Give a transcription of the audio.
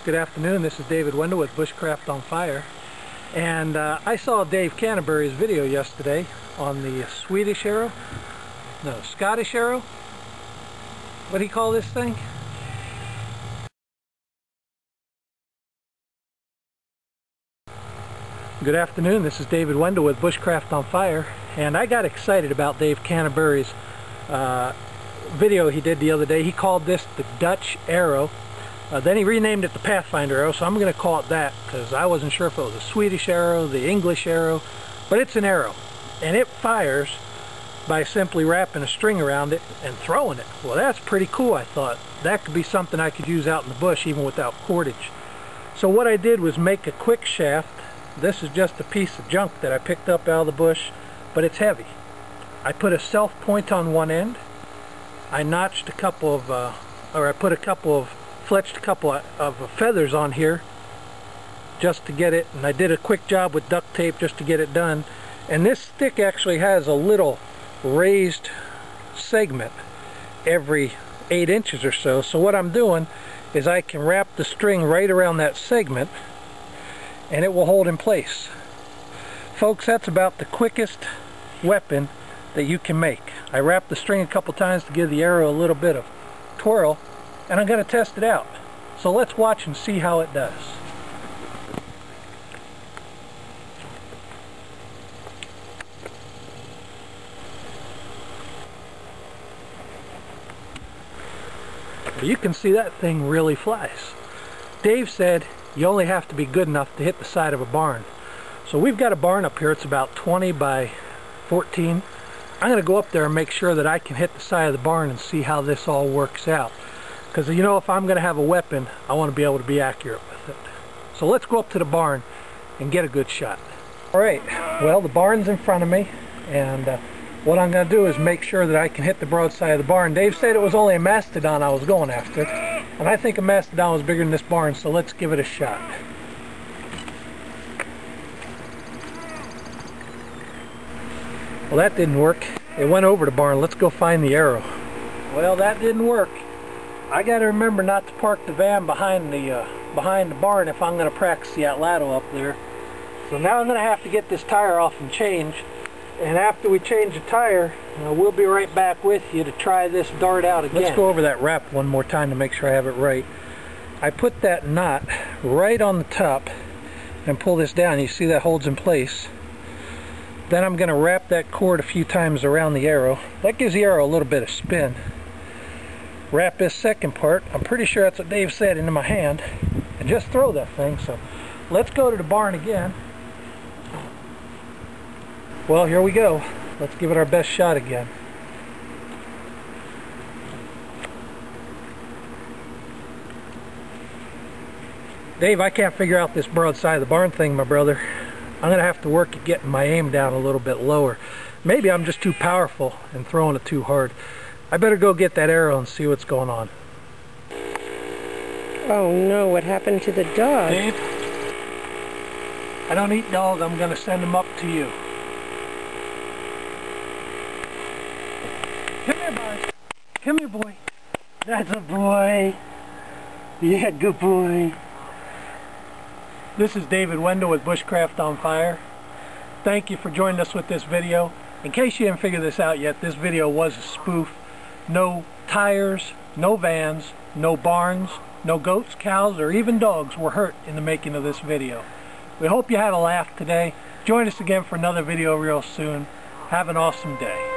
Good afternoon, this is David Wendell with BushcraftOnFire, and I saw Dave Canterbury's video yesterday on the Swedish Arrow, no, Scottish Arrow. What do you call this thing? Good afternoon, this is David Wendell with BushcraftOnFire, and I got excited about Dave Canterbury's video he did the other day. He called this the Dutch Arrow. Then he renamed it the Pathfinder Arrow, so I'm going to call it that because I wasn't sure if it was a Swedish arrow, the English arrow, but it's an arrow. And it fires by simply wrapping a string around it and throwing it. Well, that's pretty cool, I thought. That could be something I could use out in the bush even without cordage. So what I did was make a quick shaft. This is just a piece of junk that I picked up out of the bush, but it's heavy. I put a self point on one end. I notched a couple of, fletched a couple of feathers on here just to get it, and I did a quick job with duct tape just to get it done. And this stick actually has a little raised segment every 8 inches or so. So what I'm doing is I can wrap the string right around that segment and it will hold in place. Folks, that's about the quickest weapon that you can make. I wrapped the string a couple times to give the arrow a little bit of twirl, and I'm going to test it out. So let's watch and see how it does. You can see that thing really flies. Dave said you only have to be good enough to hit the side of a barn. So we've got a barn up here. It's about 20 by 14. I'm going to go up there and make sure that I can hit the side of the barn and see how this all works out. Because, you know, if I'm going to have a weapon, I want to be able to be accurate with it. So let's go up to the barn and get a good shot. Alright, well, the barn's in front of me, and what I'm going to do is make sure that I can hit the broadside of the barn. Dave said it was only a mastodon I was going after, and I think a mastodon was bigger than this barn, so let's give it a shot. Well, that didn't work. It went over the barn. Let's go find the arrow. Well, that didn't work. I got to remember not to park the van behind the barn if I'm going to practice the atlatl up there. So now I'm going to have to get this tire off and change. And after we change the tire, we'll be right back with you to try this dart out again. Let's go over that wrap one more time to make sure I have it right. I put that knot right on the top and pull this down. You see that holds in place. Then I'm going to wrap that cord a few times around the arrow. That gives the arrow a little bit of spin. Wrap this second part, I'm pretty sure that's what Dave said, into my hand, and just throw that thing. So let's go to the barn again. Well, here we go. Let's give it our best shot again. Dave, I can't figure out this broadside of the barn thing, my brother. I'm going to have to work at getting my aim down a little bit lower. Maybe I'm just too powerful and throwing it too hard. I better go get that arrow and see what's going on. Oh no, what happened to the dog? Dave, I don't eat dogs. I'm going to send them up to you. Come here, boy. Come here, boy. That's a boy. Yeah, good boy. This is David Wendell with BushcraftOnFire. Thank you for joining us with this video. In case you didn't figure this out yet, this video was a spoof. No tires, no vans, no barns, no goats, cows, or even dogs were hurt in the making of this video. We hope you had a laugh today. Join us again for another video real soon. Have an awesome day.